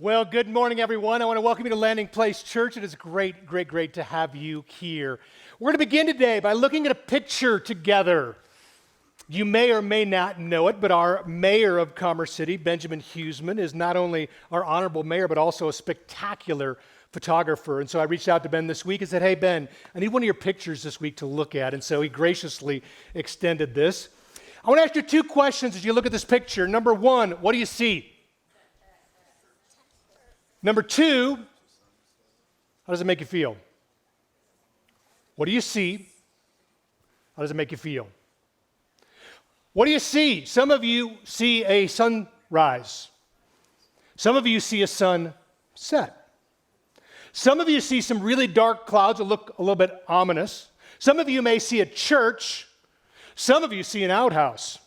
Well, good morning, everyone. I want to welcome you to Landing Place Church. It is great to have you here. We're going to begin today by looking at a picture together. You may or may not know it, but our mayor of Commerce City, Benjamin Huseman, is not only our honorable mayor, but also a spectacular photographer. And so I reached out to Ben this week and said, hey, Ben, I need one of your pictures this week to look at. And so he graciously extended this. I want to ask you two questions as you look at this picture. Number one, what do you see? Number two, how does it make you feel? What do you see? How does it make you feel? What do you see? Some of you see a sunrise. Some of you see a sunset. Some of you see some really dark clouds that look a little bit ominous. Some of you may see a church. Some of you see an outhouse,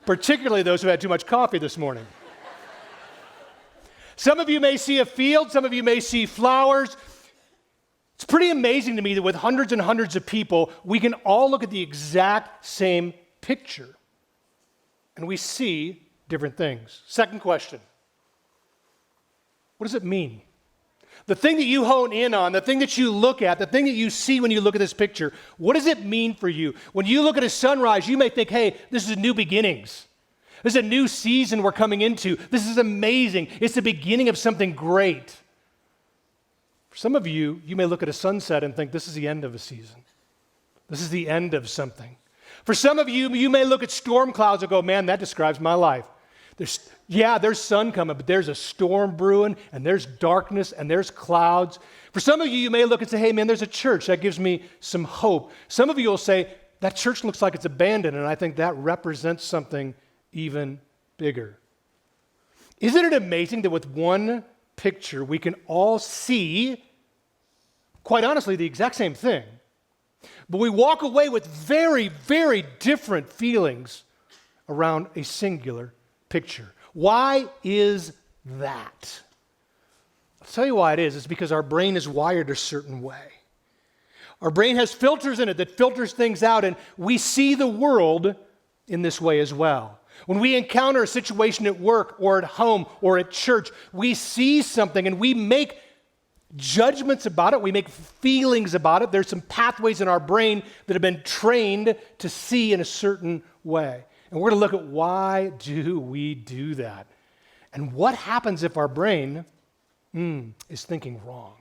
particularly those who had too much coffee this morning. Some of you may see a field, some of you may see flowers. It's pretty amazing to me that with hundreds and hundreds of people, we can all look at the exact same picture, and we see different things. Second question, what does it mean? The thing that you hone in on, the thing that you look at, the thing that you see when you look at this picture, what does it mean for you? When you look at a sunrise, you may think, hey, this is new beginnings. This is a new season we're coming into. This is amazing. It's the beginning of something great. For some of you, you may look at a sunset and think this is the end of a season. This is the end of something. For some of you, you may look at storm clouds and go, man, that describes my life. There's sun coming, but there's a storm brewing, and there's darkness, and there's clouds. For some of you, you may look and say, hey, man, there's a church. That gives me some hope. Some of you will say, that church looks like it's abandoned, and I think that represents something even bigger. Isn't it amazing that with one picture we can all see, quite honestly, the exact same thing, but we walk away with very, very different feelings around a singular picture? Why is that? I'll tell you why it is. It's because our brain is wired a certain way. Our brain has filters in it that filters things out, and we see the world in this way as well. When we encounter a situation at work or at home or at church, we see something and we make judgments about it. We make feelings about it. There's some pathways in our brain that have been trained to see in a certain way. And we're going to look at why do we do that? And what happens if our brain is thinking wrong?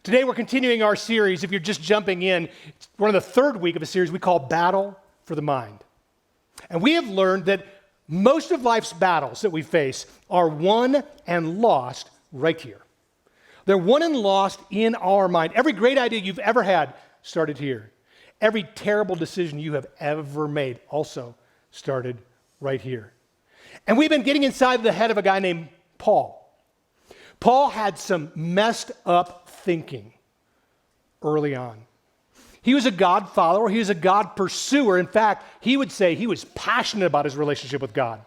Today we're continuing our series. If you're just jumping in, we're in the third week of a series we call Battle for the Mind. And we have learned that most of life's battles that we face are won and lost right here. They're won and lost in our mind. Every great idea you've ever had started here. Every terrible decision you have ever made also started right here. And we've been getting inside the head of a guy named Paul. Paul had some messed up thinking early on. He was a God follower. He was a God pursuer. In fact, he would say he was passionate about his relationship with God.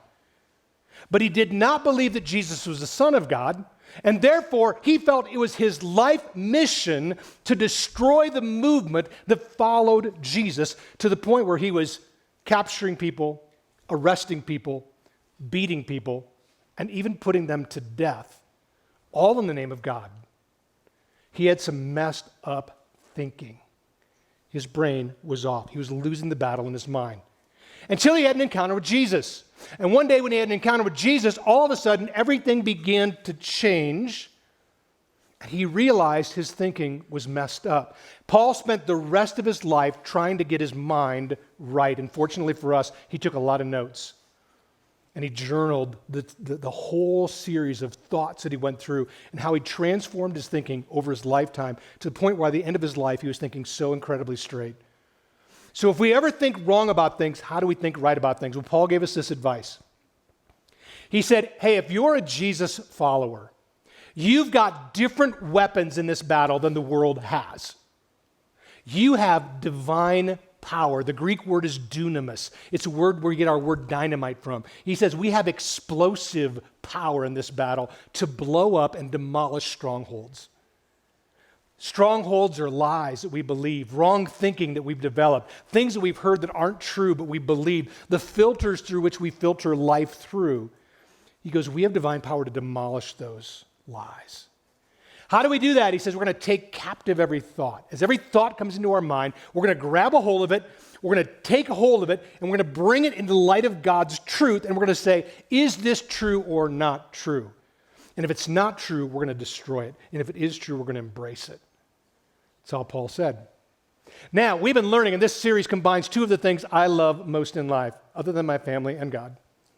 But he did not believe that Jesus was the Son of God, and therefore he felt it was his life mission to destroy the movement that followed Jesus to the point where he was capturing people, arresting people, beating people, and even putting them to death, all in the name of God. He had some messed up thinking. His brain was off. He was losing the battle in his mind. Until he had an encounter with Jesus. And one day when he had an encounter with Jesus, all of a sudden everything began to change. And he realized his thinking was messed up. Paul spent the rest of his life trying to get his mind right. And fortunately for us, he took a lot of notes. And he journaled the whole series of thoughts that he went through and how he transformed his thinking over his lifetime to the point where at the end of his life, he was thinking so incredibly straight. So if we ever think wrong about things, how do we think right about things? Well, Paul gave us this advice. He said, hey, if you're a Jesus follower, you've got different weapons in this battle than the world has. You have divine power. The Greek word is dunamis. It's a word where we get our word dynamite from. He says we have explosive power in this battle to blow up and demolish strongholds. Strongholds are lies that we believe, wrong thinking that we've developed, things that we've heard that aren't true but we believe, the filters through which we filter life through. He goes, we have divine power to demolish those lies. How do we do that? He says, we're going to take captive every thought. As every thought comes into our mind, we're going to grab a hold of it, we're going to take a hold of it, and we're going to bring it into the light of God's truth, and we're going to say, is this true or not true? And if it's not true, we're going to destroy it. And if it is true, we're going to embrace it. That's all Paul said. Now, we've been learning, and this series combines two of the things I love most in life, other than my family and God.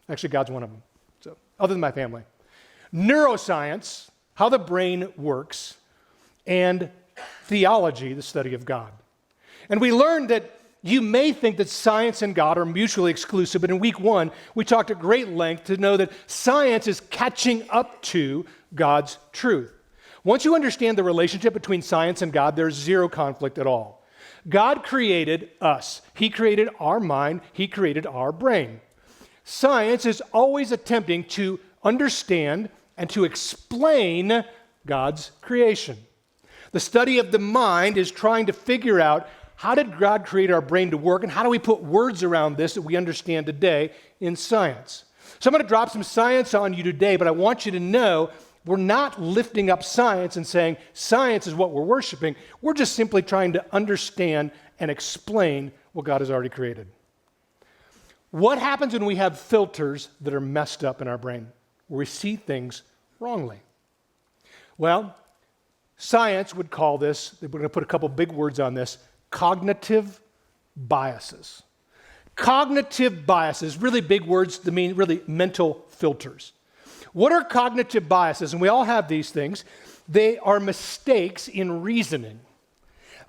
Actually, God's one of them. So, other than my family. Neuroscience, how the brain works, and theology, the study of God. And we learned that you may think that science and God are mutually exclusive, but in week 1, we talked at great length to know that science is catching up to God's truth. Once you understand the relationship between science and God, there's zero conflict at all. God created us. He created our mind. He created our brain. Science is always attempting to understand and to explain God's creation. The study of the mind is trying to figure out, how did God create our brain to work, and how do we put words around this that we understand today in science? So I'm going to drop some science on you today, but I want you to know we're not lifting up science and saying science is what we're worshiping. We're just simply trying to understand and explain what God has already created. What happens when we have filters that are messed up in our brain, where we see things wrongly? Well, science would call this, we're going to put a couple big words on this, cognitive biases. Cognitive biases, really big words to mean really mental filters. What are cognitive biases? And we all have these things. They are mistakes in reasoning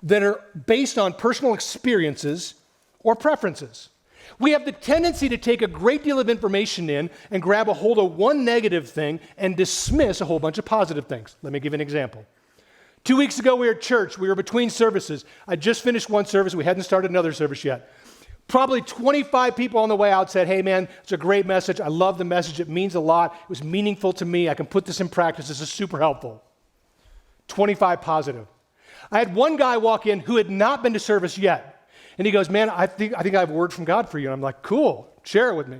that are based on personal experiences or preferences. We have the tendency to take a great deal of information in and grab a hold of one negative thing and dismiss a whole bunch of positive things. Let me give you an example. 2 weeks ago, we were at church. We were between services. I just finished one service. We hadn't started another service yet. Probably 25 people on the way out said, hey, man, it's a great message. I love the message. It means a lot. It was meaningful to me. I can put this in practice. This is super helpful. 25 positive. I had one guy walk in who had not been to service yet. And he goes, man, I think I have a word from God for you. And I'm like, cool. Share it with me.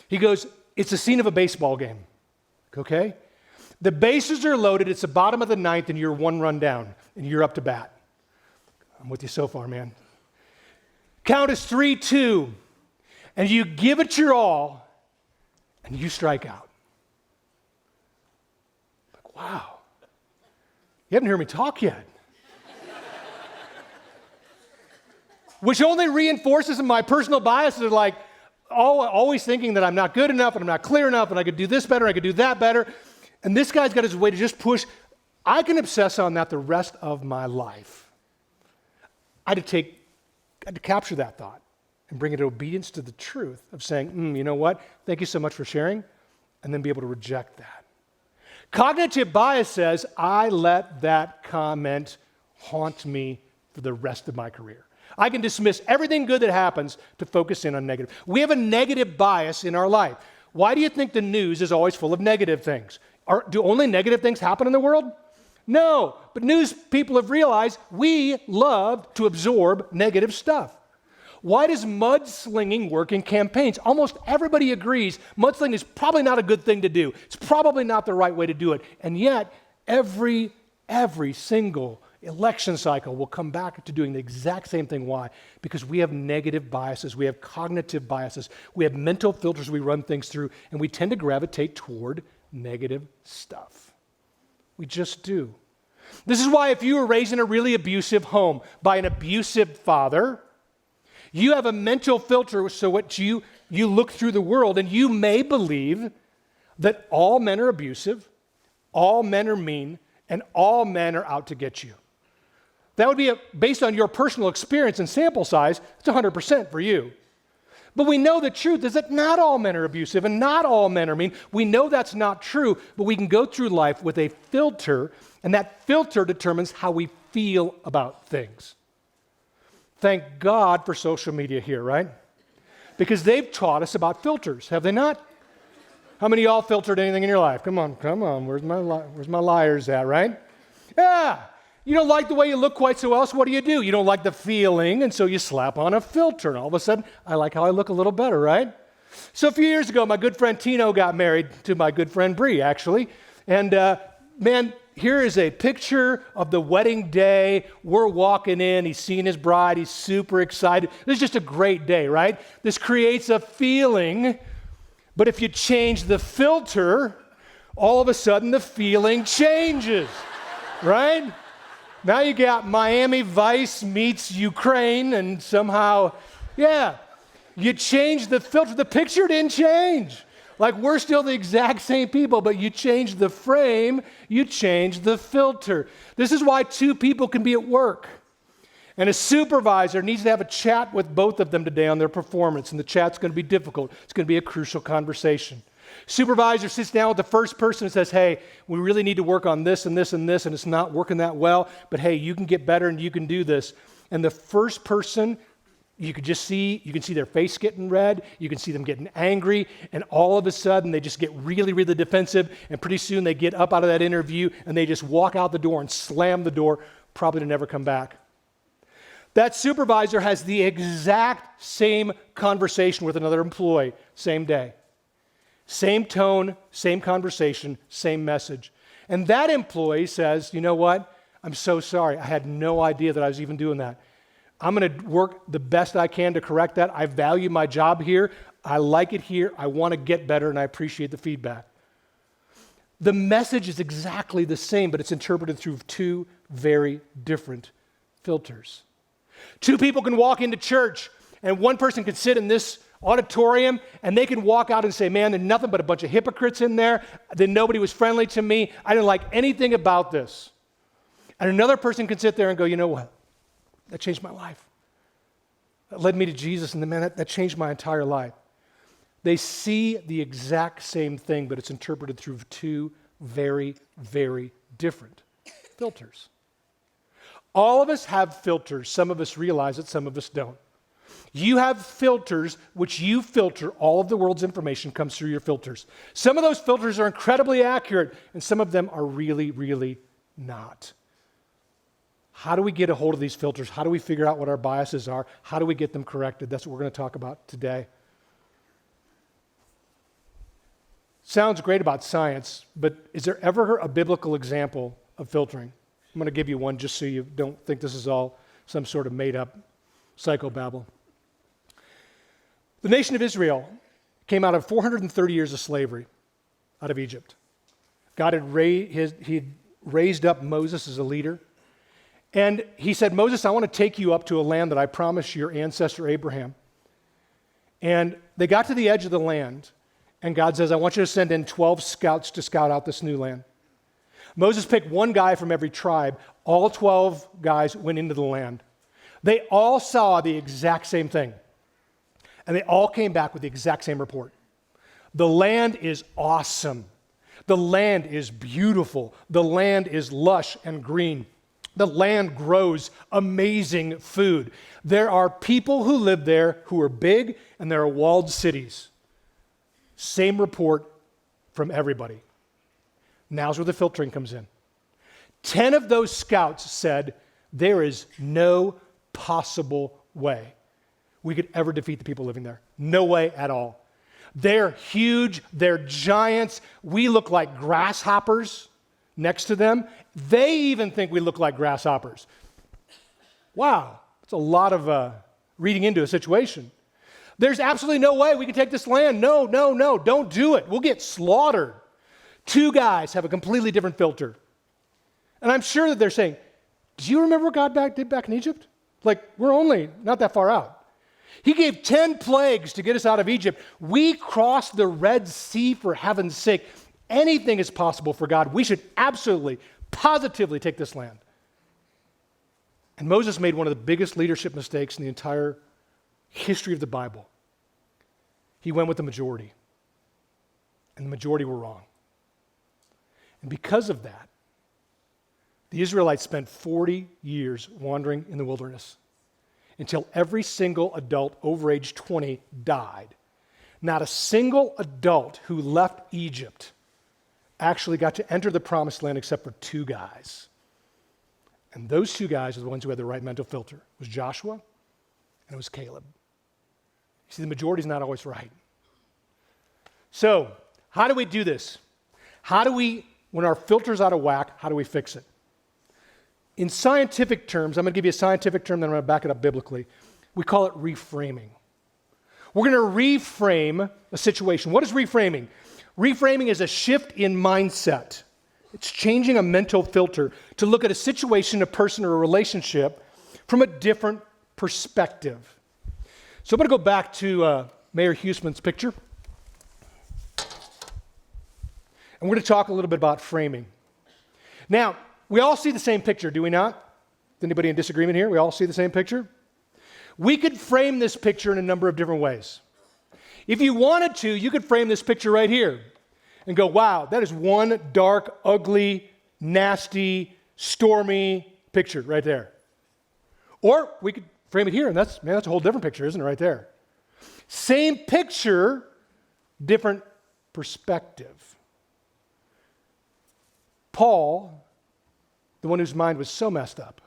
He goes, it's a scene of a baseball game. Okay? The bases are loaded, it's the bottom of the ninth, and you're one run down, and you're up to bat. I'm with you so far, man. Count is 3-2, and you give it your all, and you strike out. Like, wow. You haven't heard me talk yet. Which only reinforces my personal biases of like, always thinking that I'm not good enough, and I'm not clear enough, and I could do this better, I could do that better. And this guy's got his way to just push. I can obsess on that the rest of my life. I had to capture that thought and bring it to obedience to the truth of saying, you know what? Thank you so much for sharing, and then be able to reject that. Cognitive bias says, I let that comment haunt me for the rest of my career. I can dismiss everything good that happens to focus in on negative. We have a negative bias in our life. Why do you think the news is always full of negative things? Do only negative things happen in the world? No, but news people have realized we love to absorb negative stuff. Why does mudslinging work in campaigns? Almost everybody agrees mudslinging is probably not a good thing to do. It's probably not the right way to do it. And yet, every single election cycle will come back to doing the exact same thing. Why? Because we have negative biases. We have cognitive biases. We have mental filters we run things through, and we tend to gravitate toward negative stuff. We just do. This is why if you were raised in a really abusive home by an abusive father, you have a mental filter, so what you look through the world, and you may believe that all men are abusive, all men are mean, and all men are out to get you. That would be based on your personal experience and sample size, it's 100% for you. But we know the truth is that not all men are abusive and not all men are mean. We know that's not true, but we can go through life with a filter, and that filter determines how we feel about things. Thank God for social media here, right? Because they've taught us about filters, have they not? How many of y'all filtered anything in your life? Come on. Where's my liars at, right? Yeah. You don't like the way you look quite so well, so what do? You don't like the feeling, and so you slap on a filter, and all of a sudden, I like how I look a little better, right? So a few years ago, my good friend Tino got married to my good friend Bree, actually. And man, here is a picture of the wedding day. We're walking in. He's seeing his bride. He's super excited. This is just a great day, right? This creates a feeling. But if you change the filter, all of a sudden the feeling changes, right? Now you got Miami Vice meets Ukraine, and somehow, yeah, you change the filter. The picture didn't change. Like, we're still the exact same people, but you change the frame, you change the filter. This is why two people can be at work. And a supervisor needs to have a chat with both of them today on their performance, and the chat's going to be difficult. It's going to be a crucial conversation. Supervisor sits down with the first person and says, hey, we really need to work on this and this and this, and it's not working that well, but hey, you can get better and you can do this. And the first person, you can see their face getting red, you can see them getting angry, and all of a sudden they just get really, really defensive, and pretty soon they get up out of that interview and they just walk out the door and slam the door, probably to never come back. That supervisor has the exact same conversation with another employee, same day. Same tone, same conversation, same message. And that employee says, you know what? I'm so sorry. I had no idea that I was even doing that. I'm going to work the best I can to correct that. I value my job here. I like it here. I want to get better, and I appreciate the feedback. The message is exactly the same, but it's interpreted through two very different filters. Two people can walk into church, and one person can sit in this auditorium, and they can walk out and say, man, there's nothing but a bunch of hypocrites in there. Then nobody was friendly to me. I didn't like anything about this. And another person can sit there and go, you know what? That changed my life. That led me to Jesus, and man, that changed my entire life. They see the exact same thing, but it's interpreted through two very, very different filters. All of us have filters. Some of us realize it, some of us don't. You have filters which you filter. All of the world's information comes through your filters. Some of those filters are incredibly accurate, and some of them are really, really not. How do we get a hold of these filters? How do we figure out what our biases are? How do we get them corrected? That's what we're going to talk about today. Sounds great about science, but is there ever a biblical example of filtering? I'm going to give you one just so you don't think this is all some sort of made-up psychobabble. The nation of Israel came out of 430 years of slavery out of Egypt. God had raised up Moses as a leader. And he said, Moses, I want to take you up to a land that I promised your ancestor Abraham. And they got to the edge of the land, and God says, I want you to send in 12 scouts to scout out this new land. Moses picked one guy from every tribe. All 12 guys went into the land. They all saw the exact same thing. And they all came back with the exact same report. The land is awesome. The land is beautiful. The land is lush and green. The land grows amazing food. There are people who live there who are big, and there are walled cities. Same report from everybody. Now's where the filtering comes in. 10 of those scouts said, there is no possible way we could ever defeat the people living there. No way at all. They're huge. They're giants. We look like grasshoppers next to them. They even think we look like grasshoppers. Wow, that's a lot of reading into a situation. There's absolutely no way we can take this land. No, don't do it. We'll get slaughtered. 2 guys have a completely different filter. And I'm sure that they're saying, do you remember what God did back in Egypt? Like, we're only not that far out. He gave 10 plagues to get us out of Egypt. We crossed the Red Sea, for heaven's sake. Anything is possible for God. We should absolutely, positively take this land. And Moses made one of the biggest leadership mistakes in the entire history of the Bible. He went with the majority. And the majority were wrong. And because of that, the Israelites spent 40 years wandering in the wilderness until every single adult over age 20 died. Not a single adult who left Egypt actually got to enter the promised land except for 2 guys. And those 2 guys are the ones who had the right mental filter. It was Joshua and it was Caleb. You see, the majority is not always right. So, how do we do this? When our filter's out of whack, how do we fix it? In scientific terms, I'm going to give you a scientific term, then I'm going to back it up biblically. We call it reframing. We're going to reframe a situation. What is reframing? Reframing is a shift in mindset. It's changing a mental filter to look at a situation, a person, or a relationship from a different perspective. So I'm going to go back to Mayor Huseman's picture. And we're going to talk a little bit about framing. Now, we all see the same picture, do we not? Is anybody in disagreement here? We all see the same picture? We could frame this picture in a number of different ways. If you wanted to, you could frame this picture right here and go, wow, that is one dark, ugly, nasty, stormy picture right there. Or we could frame it here, and that's a whole different picture, isn't it, right there? Same picture, different perspective. Paul, the one whose mind was so messed up,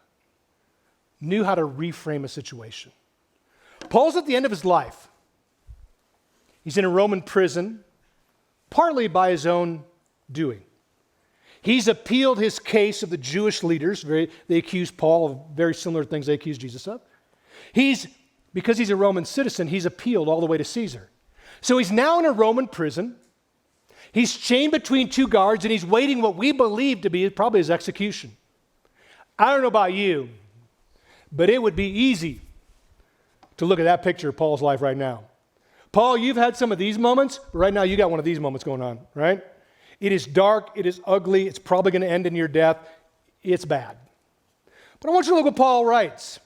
knew how to reframe a situation. Paul's at the end of his life. He's in a Roman prison, partly by his own doing. He's appealed his case of the Jewish leaders. They accuse Paul of very similar things they accused Jesus of. Because he's a Roman citizen, he's appealed all the way to Caesar. So he's now in a Roman prison. He's chained between two guards, and he's waiting what we believe to be probably his execution. I don't know about you, but it would be easy to look at that picture of Paul's life right now. Paul, you've had some of these moments, but right now you got one of these moments going on, right? It is dark, it is ugly, it's probably going to end in your death. It's bad. But I want you to look what Paul writes.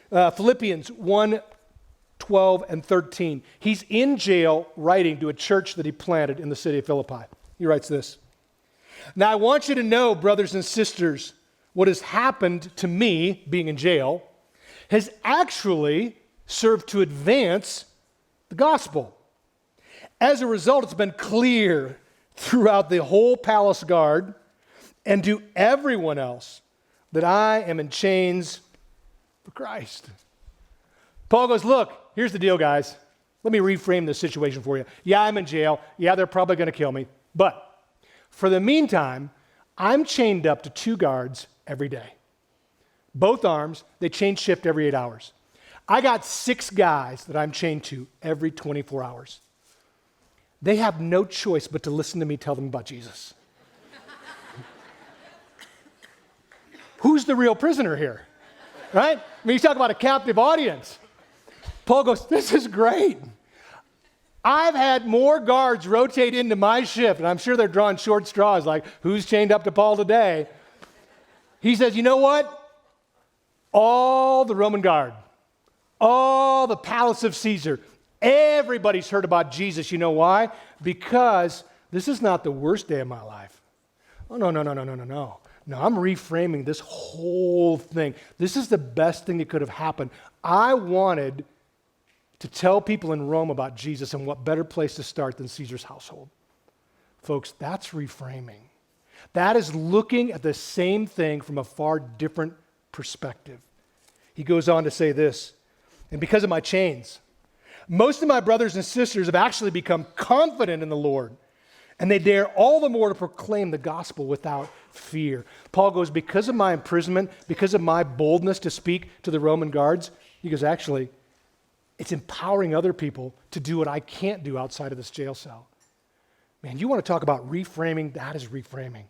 Philippians 1:12 and 13. He's in jail writing to a church that he planted in the city of Philippi. He writes this. Now I want you to know, brothers and sisters, what has happened to me, being in jail, has actually served to advance the gospel. As a result, it's been clear throughout the whole palace guard and to everyone else that I am in chains for Christ. Paul goes, look, here's the deal, guys. Let me reframe this situation for you. Yeah, I'm in jail. Yeah, they're probably going to kill me. But for the meantime, I'm chained up to two guards every day. Both arms, they change shift every 8 hours. I got 6 guys that I'm chained to every 24 hours. They have no choice but to listen to me tell them about Jesus. Who's the real prisoner here? Right? I mean, you talk about a captive audience. Paul goes, this is great. I've had more guards rotate into my shift, and I'm sure they're drawing short straws like, who's chained up to Paul today? He says, you know what? All the Roman guard, all the palace of Caesar, everybody's heard about Jesus. You know why? Because this is not the worst day of my life. Oh, no. No, I'm reframing this whole thing. This is the best thing that could have happened. I wanted to tell people in Rome about Jesus, and what better place to start than Caesar's household? Folks, that's reframing. That is looking at the same thing from a far different perspective. He goes on to say this, and because of my chains, most of my brothers and sisters have actually become confident in the Lord, and they dare all the more to proclaim the gospel without fear. Paul goes, because of my imprisonment, because of my boldness to speak to the Roman guards, he goes, actually, it's empowering other people to do what I can't do outside of this jail cell. Man, you want to talk about reframing? That is reframing.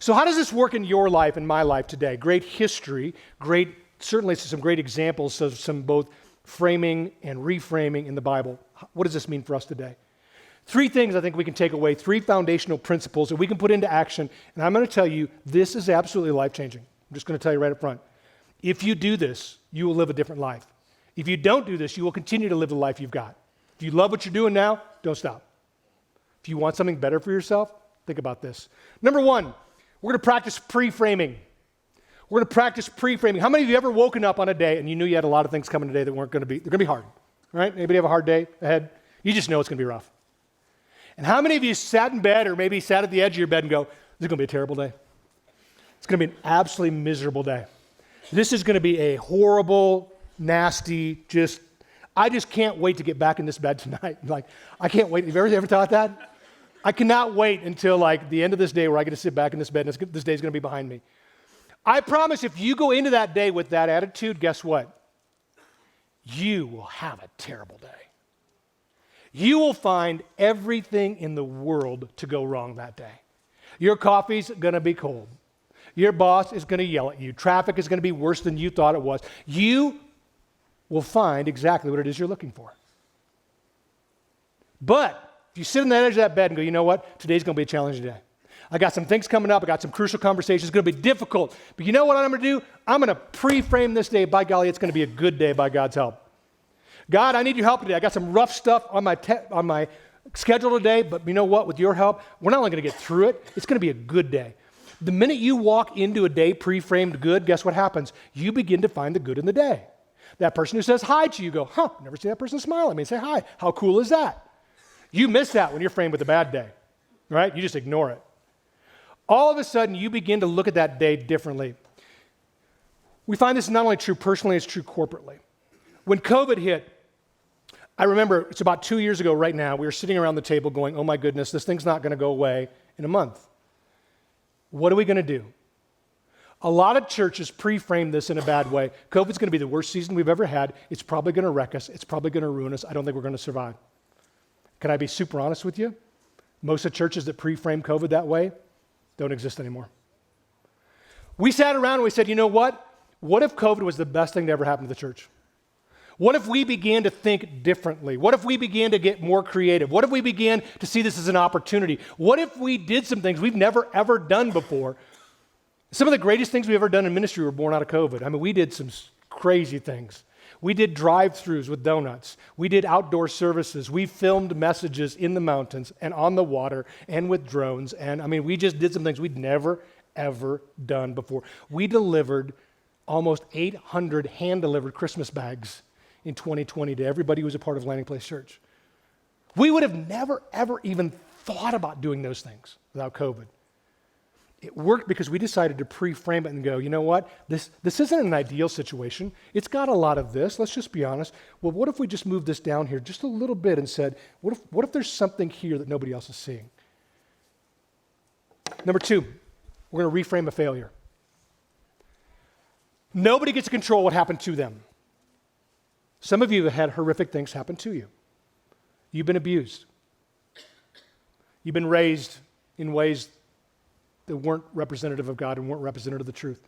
So how does this work in your life and my life today? Great history, certainly some great examples of some both framing and reframing in the Bible. What does this mean for us today? 3 things I think we can take away, 3 foundational principles that we can put into action, and I'm going to tell you, this is absolutely life-changing. I'm just going to tell you right up front. If you do this, you will live a different life. If you don't do this, you will continue to live the life you've got. If you love what you're doing now, don't stop. If you want something better for yourself, think about this. Number 1, we're going to practice pre-framing. We're going to practice pre-framing. How many of you ever woken up on a day and you knew you had a lot of things coming today that weren't going to be, they're going to be hard, right? Anybody have a hard day ahead? You just know it's going to be rough. And how many of you sat in bed or maybe sat at the edge of your bed and go, this is going to be a terrible day. It's going to be an absolutely miserable day. This is going to be a horrible, nasty, I just can't wait to get back in this bed tonight. Like, I can't wait. Have you ever thought that? I cannot wait until like the end of this day where I get to sit back in this bed and this day's going to be behind me. I promise if you go into that day with that attitude, guess what? You will have a terrible day. You will find everything in the world to go wrong that day. Your coffee's going to be cold. Your boss is going to yell at you. Traffic is going to be worse than you thought it was. You will find exactly what it is you're looking for. But if you sit on the edge of that bed and go, you know what? Today's going to be a challenging day. I got some things coming up. I got some crucial conversations. It's going to be difficult. But you know what I'm going to do? I'm going to pre-frame this day. By golly, it's going to be a good day by God's help. God, I need your help today. I got some rough stuff on my schedule today, but you know what? With your help, we're not only going to get through it, it's going to be a good day. The minute you walk into a day pre-framed good, guess what happens? You begin to find the good in the day. That person who says hi to you, go, never seen that person smile at me and say hi. How cool is that? You miss that when you're framed with a bad day, right? You just ignore it. All of a sudden, you begin to look at that day differently. We find this not only true personally, it's true corporately. When COVID hit, I remember it's about 2 years ago right now, we were sitting around the table going, oh my goodness, this thing's not going to go away in a month. What are we going to do? A lot of churches pre-frame this in a bad way. COVID's going to be the worst season we've ever had. It's probably going to wreck us. It's probably going to ruin us. I don't think we're going to survive. Can I be super honest with you? Most of the churches that pre-frame COVID that way don't exist anymore. We sat around and we said, you know what? What if COVID was the best thing to ever happen to the church? What if we began to think differently? What if we began to get more creative? What if we began to see this as an opportunity? What if we did some things we've never, ever done before? Some of the greatest things we've ever done in ministry were born out of COVID. I mean, we did some crazy things. We did drive-thrus with donuts. We did outdoor services. We filmed messages in the mountains and on the water and with drones. And I mean, we just did some things we'd never, ever done before. We delivered almost 800 hand-delivered Christmas bags in 2020 to everybody who was a part of Landing Place Church. We would have never, ever even thought about doing those things without COVID. It worked because we decided to pre-frame it and go, you know what? This isn't an ideal situation. It's got a lot of this. Let's just be honest. Well, what if we just moved this down here just a little bit and said, what if there's something here that nobody else is seeing? Number two, we're going to reframe a failure. Nobody gets to control what happened to them. Some of you have had horrific things happen to you. You've been abused. You've been raised in ways that weren't representative of God and weren't representative of the truth.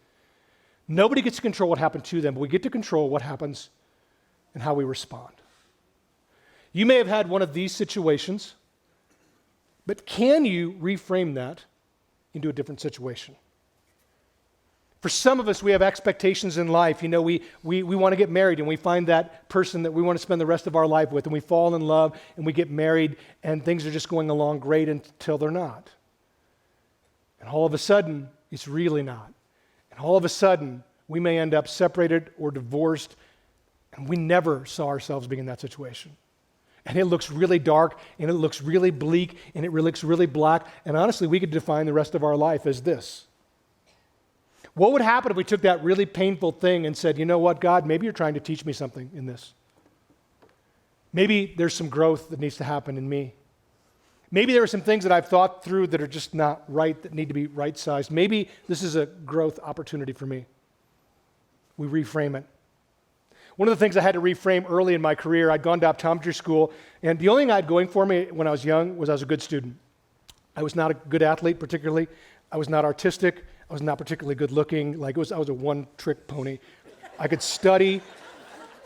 Nobody gets to control what happened to them, but we get to control what happens and how we respond. You may have had one of these situations, but can you reframe that into a different situation? For some of us, we have expectations in life. You know, we want to get married and we find that person that we want to spend the rest of our life with and we fall in love and we get married and things are just going along great until they're not. And all of a sudden, it's really not. And all of a sudden, we may end up separated or divorced and we never saw ourselves being in that situation. And it looks really dark and it looks really bleak and it looks really black. And honestly, we could define the rest of our life as this. What would happen if we took that really painful thing and said, you know what, God, maybe you're trying to teach me something in this. Maybe there's some growth that needs to happen in me. Maybe there are some things that I've thought through that are just not right, that need to be right-sized. Maybe this is a growth opportunity for me. We reframe it. One of the things I had to reframe early in my career, I'd gone to optometry school, and the only thing I had going for me when I was young was I was a good student. I was not a good athlete particularly. I was not artistic. I was not particularly good looking. I was a one-trick pony. I could study.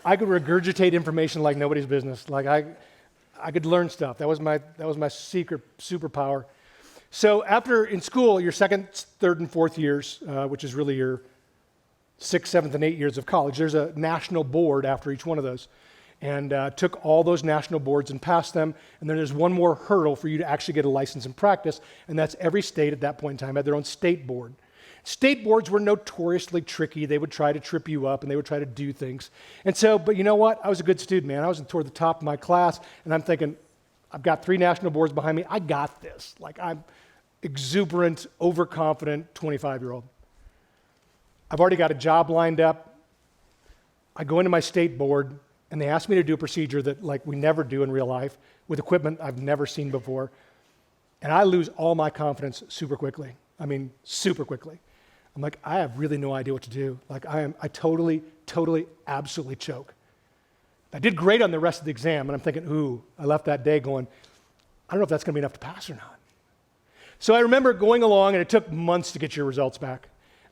I could regurgitate information like nobody's business. I could learn stuff. That was my secret superpower. So after in school, your second, third, and fourth years, which is really your 6th, 7th, and 8th years of college, there's a national board after each one of those. And took all those national boards and passed them. And then there's one more hurdle for you to actually get a license and practice, and that's every state at that point in time had their own state board. State boards were notoriously tricky. They would try to trip you up and they would try to do things. And so, but you know what? I was a good student, man. I was toward the top of my class and I'm thinking, I've got 3 national boards behind me. I got this. I'm exuberant, overconfident 25-year-old. I've already got a job lined up. I go into my state board and they asked me to do a procedure that like we never do in real life with equipment I've never seen before. And I lose all my confidence super quickly. I mean, super quickly. I'm like, I have really no idea what to do. Like I totally, absolutely choke. I did great on the rest of the exam, and I'm thinking, ooh, I left that day going, I don't know if that's gonna be enough to pass or not. So I remember going along, and it took months to get your results back.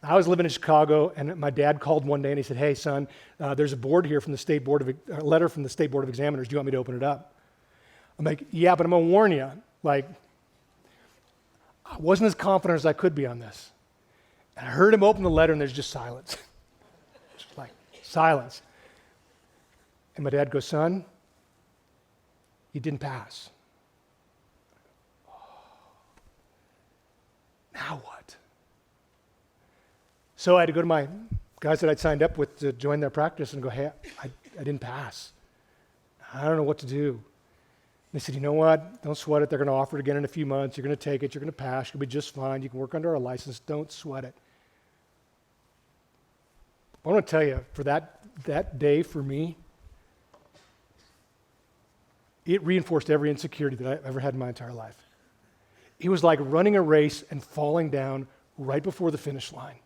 I was living in Chicago, and my dad called one day, and he said, hey, son, there's a board here from the State Board of, a letter from the State Board of Examiners. Do you want me to open it up? I'm like, yeah, but I'm gonna warn you. Like, I wasn't as confident as I could be on this. And I heard him open the letter, and there's just silence. Just like, silence. And my dad goes, son, you didn't pass. Now what? So I had to go to my guys that I'd signed up with to join their practice and go, hey, I didn't pass. I don't know what to do. They said, you know what? Don't sweat it. They're going to offer it again in a few months. You're going to take it. You're going to pass. You'll be just fine. You can work under our license. Don't sweat it. I want to tell you, for that day for me, it reinforced every insecurity that I've ever had in my entire life. It was like running a race and falling down right before the finish line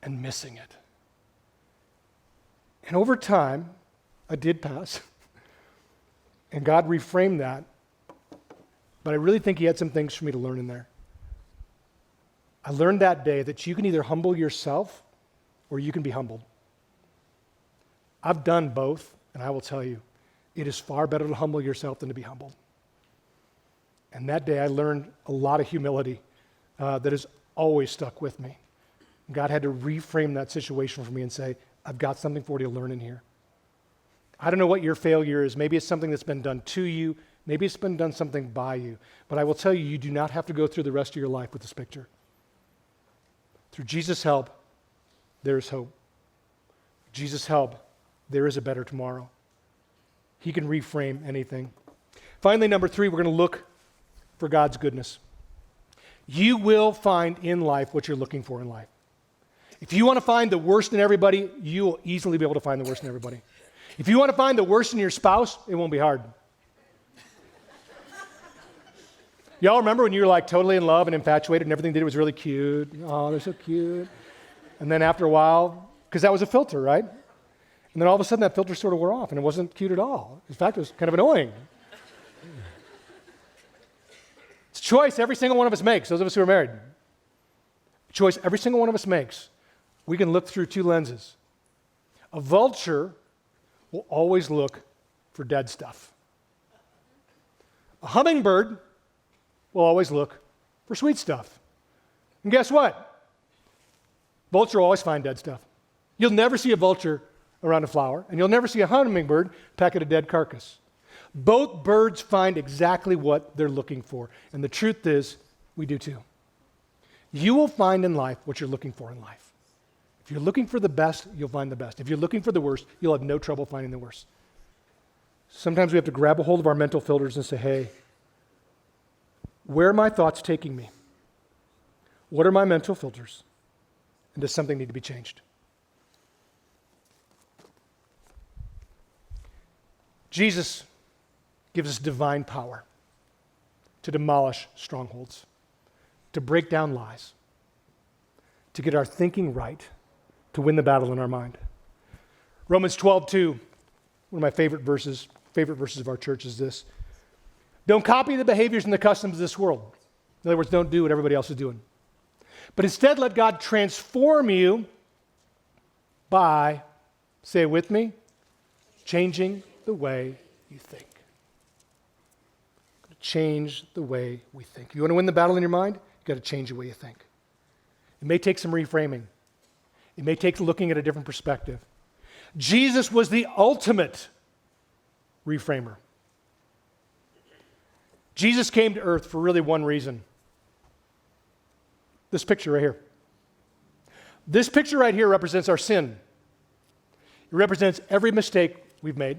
and missing it. And over time, I did pass. And God reframed that. But I really think he had some things for me to learn in there. I learned that day that you can either humble yourself or you can be humbled. I've done both, and I will tell you, it is far better to humble yourself than to be humbled. And that day I learned a lot of humility that has always stuck with me. God had to reframe that situation for me and say, I've got something for you to learn in here. I don't know what your failure is. Maybe it's something that's been done to you. Maybe it's been done something by you. But I will tell you, you do not have to go through the rest of your life with this picture. Through Jesus' help, there is hope. Jesus' help, there is a better tomorrow. He can reframe anything. Finally, number 3, we're going to look for God's goodness. You will find in life what you're looking for in life. If you want to find the worst in everybody, you will easily be able to find the worst in everybody. If you want to find the worst in your spouse, it won't be hard. Y'all remember when you were like totally in love and infatuated and everything they did was really cute? Oh, they're so cute. And then after a while, because that was a filter, right? And then all of a sudden that filter sort of wore off and it wasn't cute at all. In fact, it was kind of annoying. It's a choice every single one of us makes, those of us who are married. A choice every single one of us makes. We can look through 2 lenses. A vulture will always look for dead stuff. A hummingbird will always look for sweet stuff. And guess what? Vulture will always find dead stuff. You'll never see a vulture around a flower, and you'll never see a hummingbird peck at a dead carcass. Both birds find exactly what they're looking for, and the truth is, we do too. You will find in life what you're looking for in life. If you're looking for the best, you'll find the best. If you're looking for the worst, you'll have no trouble finding the worst. Sometimes we have to grab a hold of our mental filters and say, hey, where are my thoughts taking me? What are my mental filters? And does something need to be changed? Jesus gives us divine power to demolish strongholds, to break down lies, to get our thinking right, to win the battle in our mind. Romans 12:2, one of my favorite verses of our church is this. Don't copy the behaviors and the customs of this world. In other words, don't do what everybody else is doing. But instead, let God transform you by, say it with me, changing the way you think. Change the way we think. You want to win the battle in your mind? You've got to change the way you think. It may take some reframing. It may take looking at a different perspective. Jesus was the ultimate reframer. Jesus came to earth for really one reason. This picture right here. This picture right here represents our sin. It represents every mistake we've made,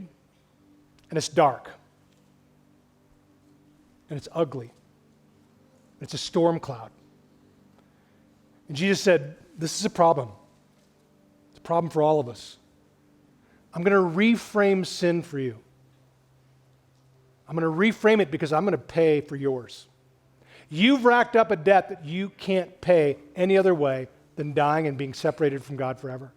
and it's dark, and it's ugly, and it's a storm cloud. And Jesus said, this is a problem. It's a problem for all of us. I'm going to reframe sin for you. I'm going to reframe it because I'm going to pay for yours. You've racked up a debt that you can't pay any other way than dying and being separated from God forever.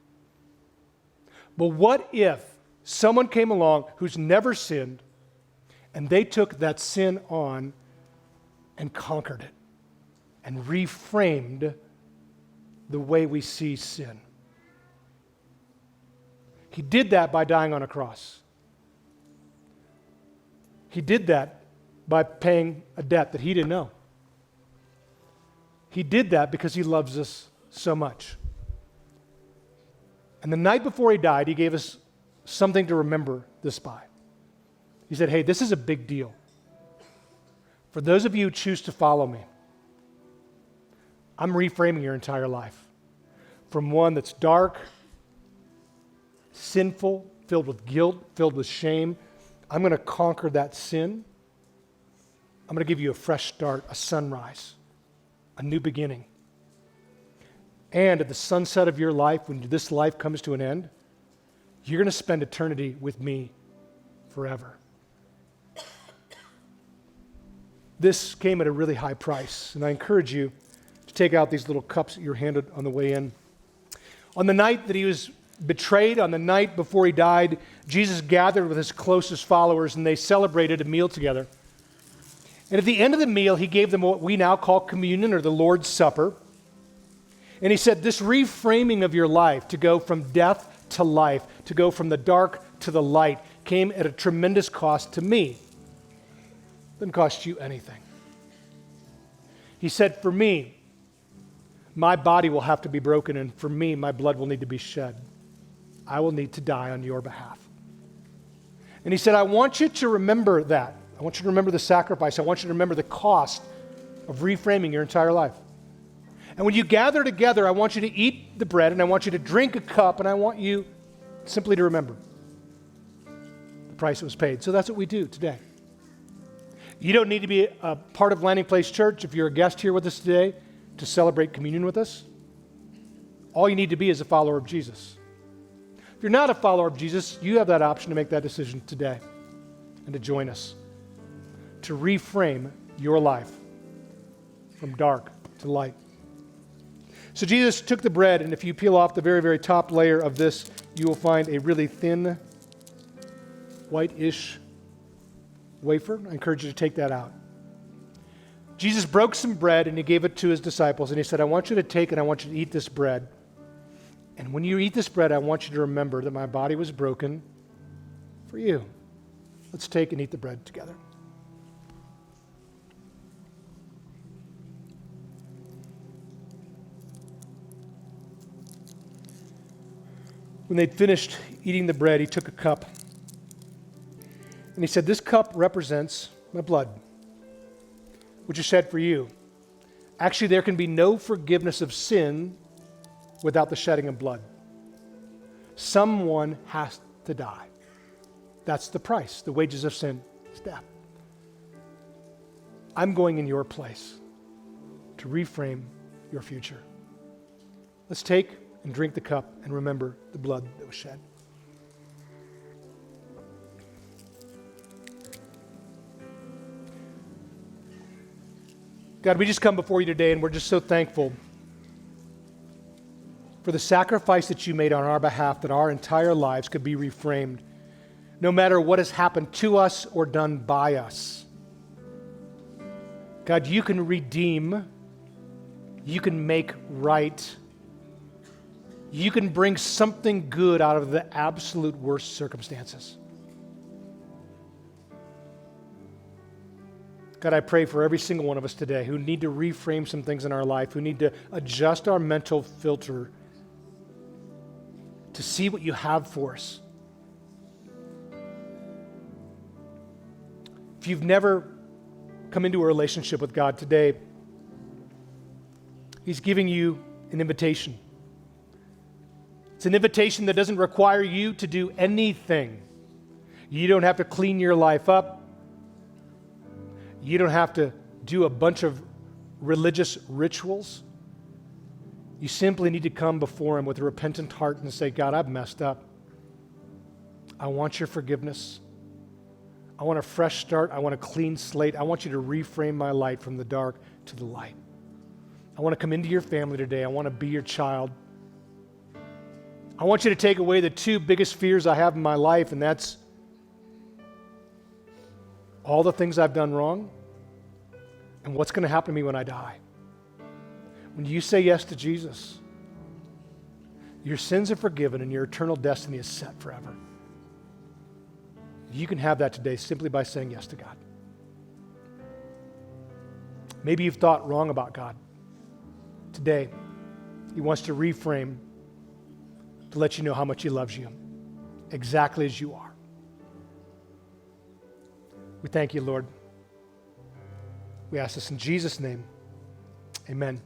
But what if someone came along who's never sinned and they took that sin on and conquered it and reframed the way we see sin? He did that by dying on a cross. He did that by paying a debt that he didn't know. He did that because he loves us so much. And the night before he died, he gave us something to remember this by. He said, hey, this is a big deal. For those of you who choose to follow me, I'm reframing your entire life from one that's dark, sinful, filled with guilt, filled with shame. I'm going to conquer that sin. I'm going to give you a fresh start, a sunrise, a new beginning. And at the sunset of your life, when this life comes to an end, you're going to spend eternity with me forever. This came at a really high price, and I encourage you to take out these little cups that you're handed on the way in. On the night that he was betrayed, on the night before he died, Jesus gathered with his closest followers, and they celebrated a meal together. And at the end of the meal, he gave them what we now call communion, or the Lord's Supper. And he said, this reframing of your life to go from death to life, to go from the dark to the light, came at a tremendous cost to me. It didn't cost you anything. He said, for me, my body will have to be broken, and for me, my blood will need to be shed. I will need to die on your behalf. And he said, I want you to remember that. I want you to remember the sacrifice. I want you to remember the cost of reframing your entire life. And when you gather together, I want you to eat the bread, and I want you to drink a cup, and I want you simply to remember the price that was paid. So that's what we do today. You don't need to be a part of Landing Place Church if you're a guest here with us today to celebrate communion with us. All you need to be is a follower of Jesus. If you're not a follower of Jesus, you have that option to make that decision today and to join us, to reframe your life from dark to light. So Jesus took the bread, and if you peel off the very, very top layer of this, you will find a really thin, whitish wafer. I encourage you to take that out. Jesus broke some bread, and he gave it to his disciples, and he said, I want you to take and I want you to eat this bread. And when you eat this bread, I want you to remember that my body was broken for you. Let's take and eat the bread together. When they'd finished eating the bread, he took a cup. And he said, this cup represents my blood, which is shed for you. Actually, there can be no forgiveness of sin without the shedding of blood. Someone has to die. That's the price. The wages of sin is death. I'm going in your place to reframe your future. Let's take and drink the cup and remember the blood that was shed. God, we just come before you today, and we're just so thankful for the sacrifice that you made on our behalf, that our entire lives could be reframed, no matter what has happened to us or done by us. God, you can redeem, you can make right, you can bring something good out of the absolute worst circumstances. God, I pray for every single one of us today who need to reframe some things in our life, who need to adjust our mental filter to see what you have for us. If you've never come into a relationship with God today, he's giving you an invitation. It's an invitation that doesn't require you to do anything. You don't have to clean your life up. You don't have to do a bunch of religious rituals. You simply need to come before him with a repentant heart and say, God, I've messed up. I want your forgiveness. I want a fresh start. I want a clean slate. I want you to reframe my life from the dark to the light. I want to come into your family today. I want to be your child. I want you to take away the two biggest fears I have in my life, and that's all the things I've done wrong and what's going to happen to me when I die. When you say yes to Jesus, your sins are forgiven and your eternal destiny is set forever. You can have that today simply by saying yes to God. Maybe you've thought wrong about God. Today, He wants to reframe to let you know how much He loves you, exactly as you are. We thank you, Lord. We ask this in Jesus' name. Amen.